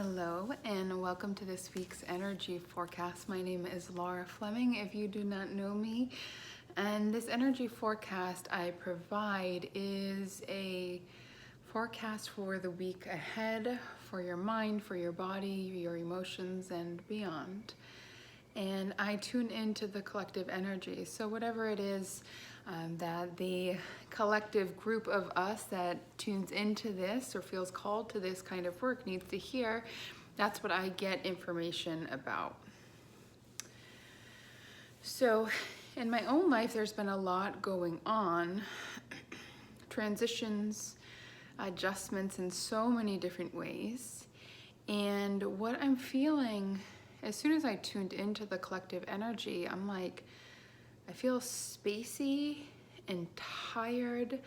Hello and welcome to this week's energy forecast. My name is Laura Fleming if you do not know me. And this energy forecast I provide is a forecast for the week ahead, for your mind, for your body, your emotions, and beyond. And I tune into the collective energy. So whatever it is that the collective group of us that tunes into this or feels called to this kind of work needs to hear, that's what I get information about. So in my own life, there's been a lot going on, transitions, adjustments in so many different ways. And what I'm feeling, as soon as I tuned into the collective energy, I'm like, I feel spacey and tired,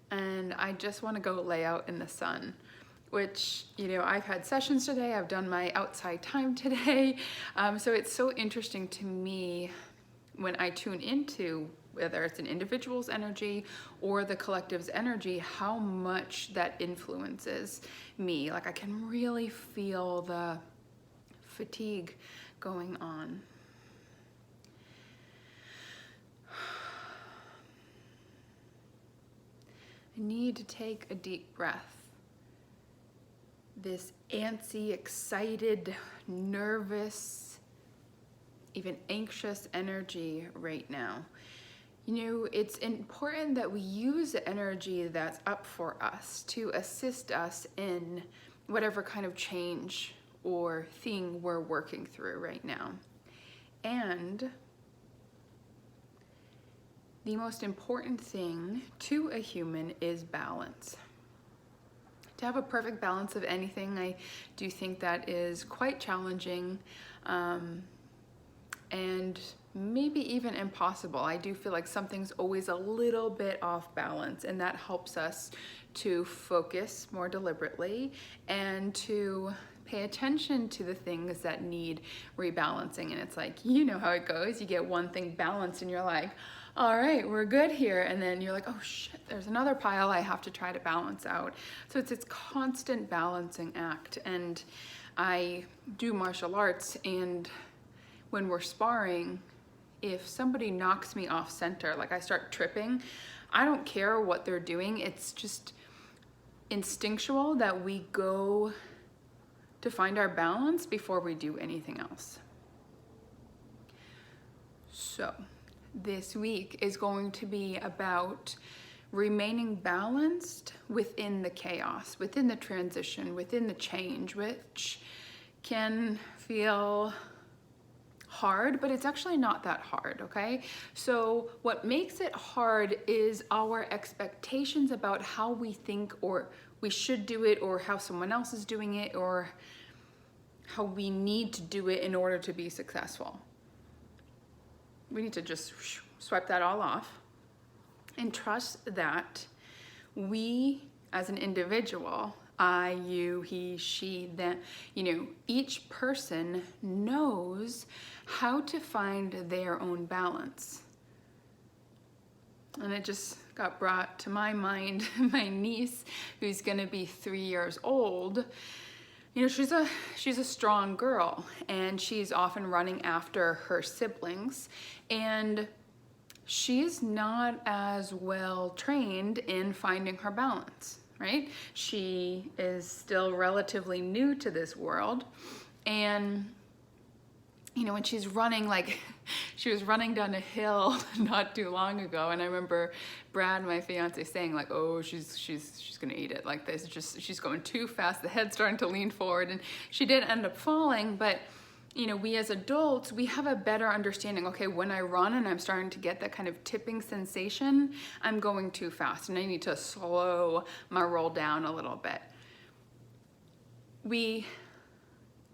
and I just want to go lay out in the sun, which, I've had sessions today, I've done my outside time today. So it's so interesting to me when I tune into whether it's an individual's energy or the collective's energy, how much that influences me. Like I can really feel the fatigue going on. I need to take a deep breath. This antsy, excited, nervous, even anxious energy right now. It's important that we use the energy that's up for us to assist us in whatever kind of change or thing we're working through right now. And the most important thing to a human is balance. To have a perfect balance of anything, I do think that is quite challenging and maybe even impossible. I do feel like something's always a little bit off balance, and that helps us to focus more deliberately and to pay attention to the things that need rebalancing. And it's like, you know how it goes. You get one thing balanced and you're like, all right, we're good here. And then you're like, oh shit, there's another pile I have to try to balance out. So it's this constant balancing act. And I do martial arts, and when we're sparring, if somebody knocks me off center, like I start tripping, I don't care what they're doing. It's just instinctual that we go to find our balance before we do anything else. So this week is going to be about remaining balanced within the chaos, within the transition, within the change, which can feel hard, but it's actually not that hard, okay? So what makes it hard is our expectations about how we think or we should do it, or how someone else is doing it, or how we need to do it in order to be successful. We need to just swipe that all off and trust that we as an individual, I, you, he, she, them, each person knows how to find their own balance. And it just got brought to my mind, my niece, who's gonna be 3 years old. She's a strong girl, and she's often running after her siblings, and she's not as well trained in finding her balance, right? She is still relatively new to this world, and when she's running, like she was running down a hill not too long ago, and I remember Brad, my fiance, saying like, oh, she's gonna eat it like this. She's going too fast, the head's starting to lean forward, and she did end up falling. But we as adults, we have a better understanding. Okay, when I run and I'm starting to get that kind of tipping sensation, I'm going too fast and I need to slow my roll down a little bit. We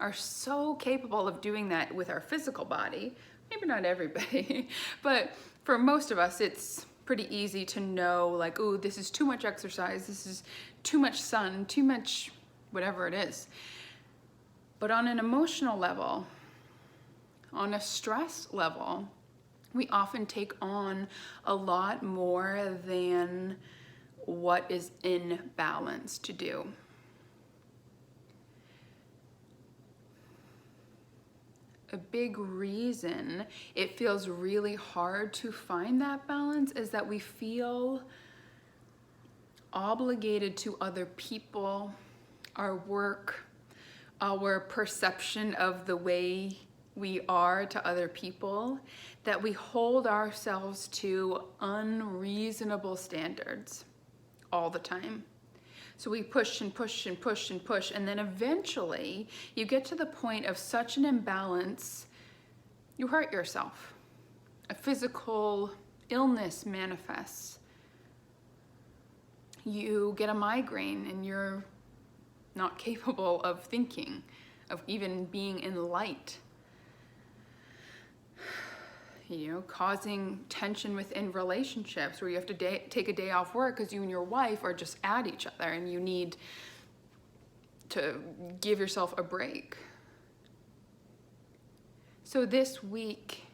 are so capable of doing that with our physical body. Maybe not everybody, but for most of us, it's pretty easy to know like, oh, this is too much exercise, this is too much sun, too much whatever it is. But on an emotional level, on a stress level, we often take on a lot more than what is in balance to do. a big reason it feels really hard to find that balance is that we feel obligated to other people, our work, our perception of the way we are to other people, that we hold ourselves to unreasonable standards all the time. So we push and push and push and push, and then eventually you get to the point of such an imbalance, you hurt yourself. A physical illness manifests. You get a migraine and you're not capable of thinking, of even being in light. Causing tension within relationships where you have to take a day off work because you and your wife are just at each other and you need to give yourself a break. So this week,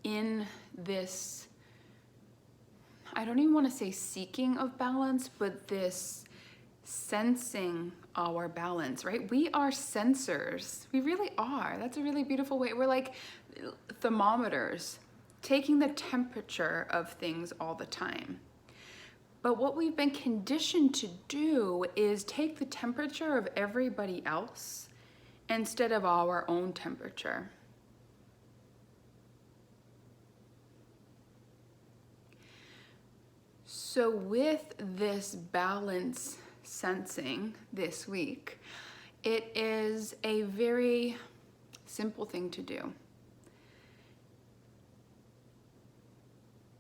in this, I don't even want to say seeking of balance, but this sensing our balance, right? We are sensors. We really are. That's a really beautiful way. We're like thermometers, taking the temperature of things all the time. But what we've been conditioned to do is take the temperature of everybody else instead of our own temperature. So with this balance sensing this week, it is a very simple thing to do.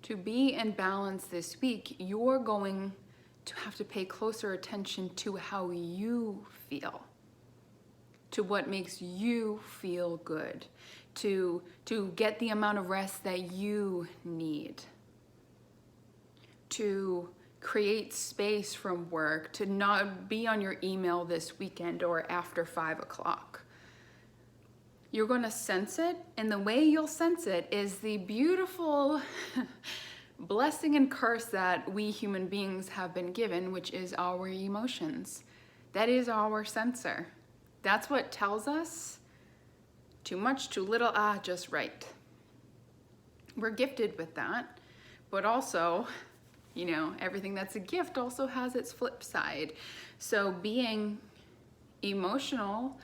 To be in balance this week, you're going to have to pay closer attention to how you feel, to what makes you feel good, to get the amount of rest that you need, to create space from work, to not be on your email this weekend or after 5 o'clock. You're going to sense it, and the way you'll sense it is the beautiful blessing and curse that we human beings have been given, which is our emotions. That is our sensor. That's what tells us too much, too little, just right. We're gifted with that, but also, everything that's a gift also has its flip side. So being emotional,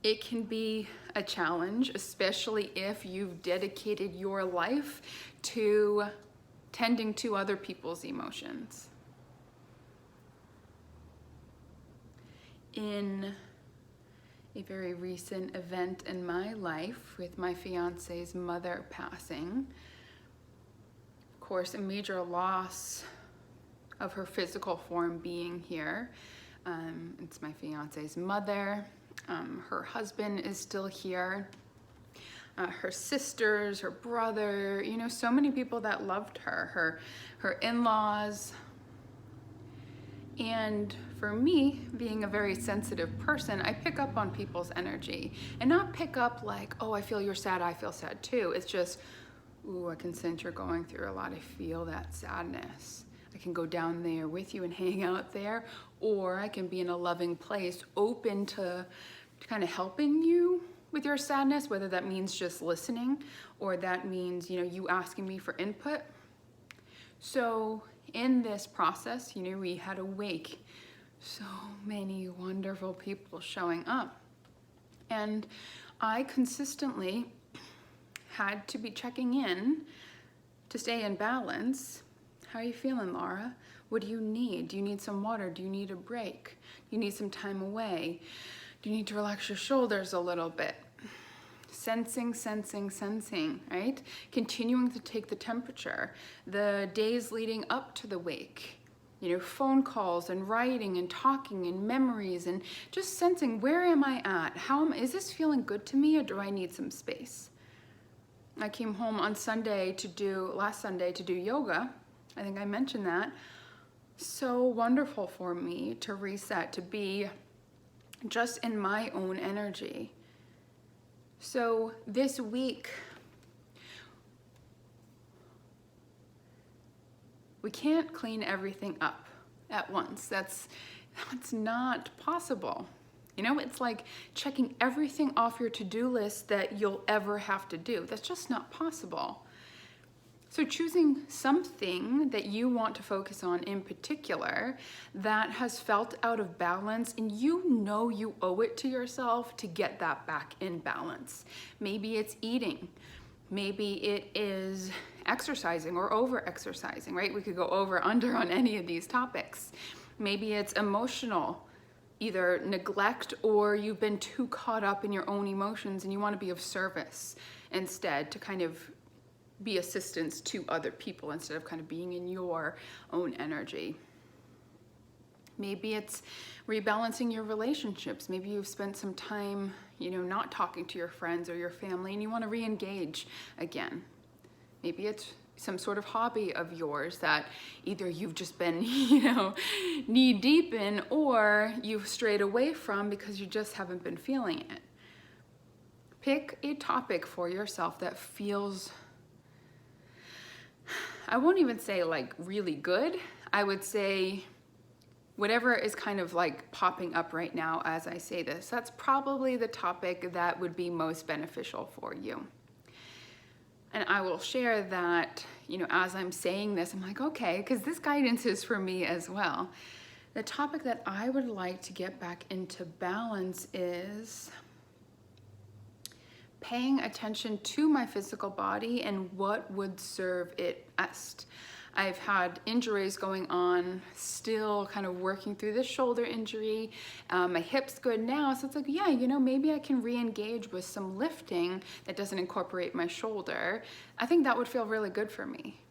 it can be a challenge, especially if you've dedicated your life to tending to other people's emotions. In a very recent event in my life with my fiance's mother passing, of course, a major loss of her physical form being here. It's my fiance's mother. Her husband is still here. Her sisters, her brother, so many people that loved her in-laws. And for me, being a very sensitive person, I pick up on people's energy. And not pick up like, oh, I feel you're sad, I feel sad too. It's just, ooh, I can sense you're going through a lot. I feel that sadness. I can go down there with you and hang out there, or I can be in a loving place, open to kind of helping you with your sadness, whether that means just listening or that means, you asking me for input. So in this process, we had a wake, so many wonderful people showing up. And I consistently had to be checking in to stay in balance. How are you feeling, Laura? What do you need? Do you need some water? Do you need a break? Do you need some time away? Do you need to relax your shoulders a little bit? Sensing, right? Continuing to take the temperature. The days leading up to the wake, phone calls and writing and talking and memories and just sensing, where am I at? Is this feeling good to me, or do I need some space? I came home on last Sunday to do yoga. I think I mentioned that. So wonderful for me to reset, to be just in my own energy. So this week, we can't clean everything up at once. That's not possible. You know, it's like checking everything off your to-do list that you'll ever have to do. That's just not possible. So choosing something that you want to focus on in particular that has felt out of balance, and you know you owe it to yourself to get that back in balance. Maybe it's eating. Maybe it is exercising or over-exercising, right? We could go over, under on any of these topics. Maybe it's emotional, either neglect or you've been too caught up in your own emotions and you want to be of service instead, to kind of be assistance to other people instead of kind of being in your own energy. Maybe it's rebalancing your relationships. Maybe you've spent some time, not talking to your friends or your family and you want to re-engage again. Maybe it's some sort of hobby of yours that either you've just been, knee deep in, or you've strayed away from because you just haven't been feeling it. Pick a topic for yourself that feels, I won't even say like really good. I would say whatever is kind of like popping up right now as I say this, that's probably the topic that would be most beneficial for you. And I will share that, as I'm saying this, I'm like, okay, because this guidance is for me as well. The topic that I would like to get back into balance is paying attention to my physical body and what would serve it best. I've had injuries going on, still kind of working through this shoulder injury. My hip's good now, so it's like, yeah, maybe I can re-engage with some lifting that doesn't incorporate my shoulder. I think that would feel really good for me.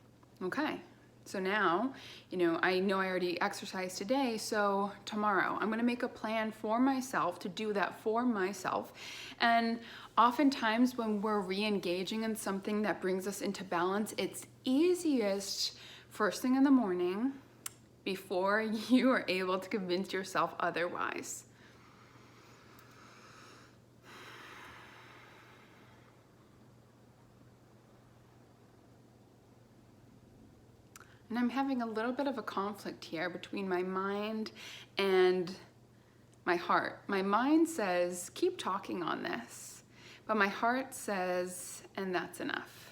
Okay, so now, I know I already exercised today, so tomorrow I'm gonna make a plan for myself to do that for myself. And oftentimes when we're re-engaging in something that brings us into balance, it's easiest first thing in the morning before you are able to convince yourself otherwise. And I'm having a little bit of a conflict here between my mind and my heart. My mind says, keep talking on this, but my heart says, and that's enough.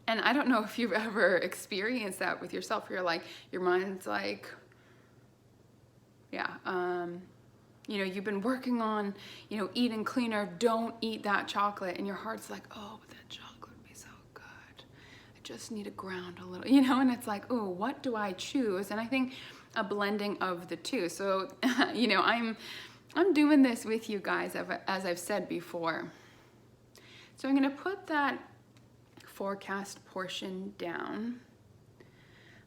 And I don't know if you've ever experienced that with yourself. You're like, your mind's like, yeah, you've been working on, eating cleaner, don't eat that chocolate. And your heart's like, oh, but that chocolate would be so good. I just need to ground a little, and it's like, oh, what do I choose? And I think a blending of the two. So, I'm doing this with you guys, as I've said before. So I'm gonna put that forecast portion down.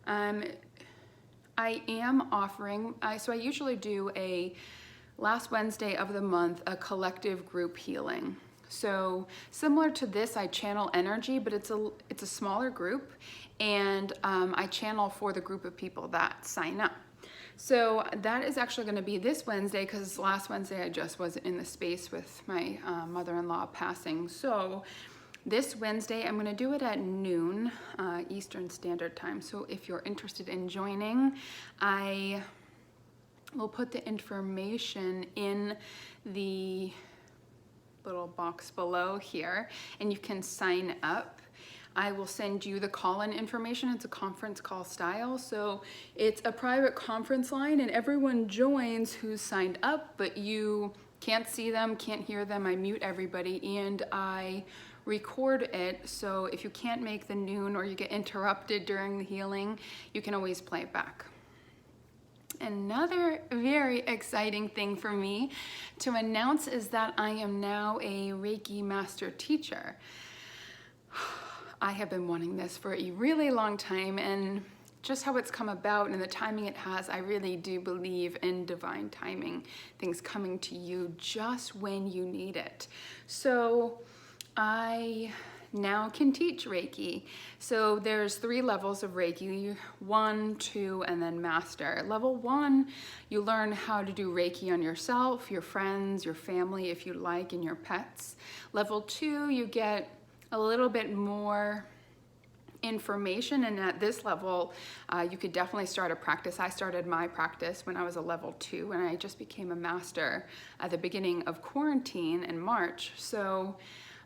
I am offering, so I usually do a last Wednesday of the month, a collective group healing. So similar to this, I channel energy, but it's a smaller group, and I channel for the group of people that sign up. So that is actually going to be this Wednesday, because last Wednesday I just wasn't in the space with my mother-in-law passing. So this Wednesday, I'm going to do it at noon Eastern Standard Time. So if you're interested in joining, I will put the information in the little box below here, and you can sign up. I will send you the call-in information. It's a conference call style, so it's a private conference line, and everyone joins who's signed up, but you can't see them, can't hear them. I mute everybody, and I record it, so if you can't make the noon or you get interrupted during the healing, you can always play it back. Another very exciting thing for me to announce is that I am now a Reiki master teacher. I have been wanting this for a really long time, and just how it's come about and the timing it has, I really do believe in divine timing, things coming to you just when you need it. So I now can teach Reiki. So there's 3 levels of Reiki, 1, 2, and then master. Level 1, you learn how to do Reiki on yourself, your friends, your family, if you like, and your pets. Level 2, you get a little bit more information, and at this level you could definitely start a practice. I started my practice when I was a level 2, and I just became a master at the beginning of quarantine in March. So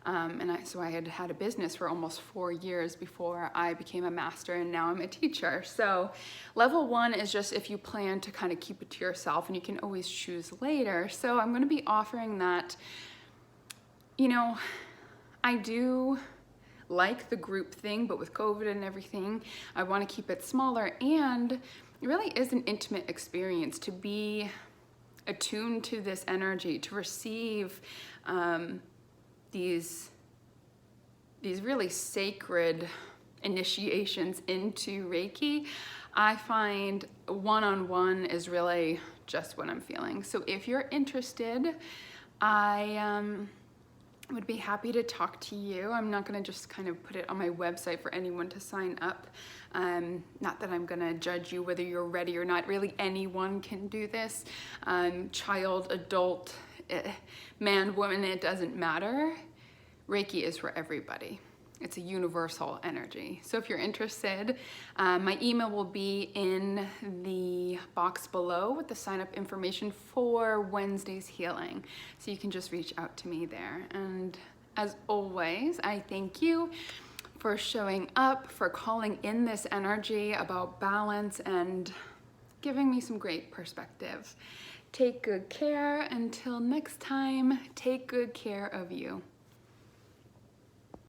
I had had a business for almost 4 years before I became a master, and now I'm a teacher. So level 1 is just if you plan to kind of keep it to yourself, and you can always choose later. So I'm going to be offering that. You know, I do like the group thing, but with COVID and everything, I want to keep it smaller, and it really is an intimate experience to be attuned to this energy, to receive these really sacred initiations into Reiki. I find one-on-one is really just what I'm feeling. So if you're interested, I would be happy to talk to you. I'm not going to just kind of put it on my website for anyone to sign up. Not that I'm going to judge you whether you're ready or not. Really, anyone can do this. Child, adult, man, woman, it doesn't matter. Reiki is for everybody. It's a universal energy. So if you're interested, my email will be in the box below with the sign up information for Wednesday's healing. So you can just reach out to me there. And as always, I thank you for showing up, for calling in this energy about balance and giving me some great perspective. Take good care. Until next time, take good care of you.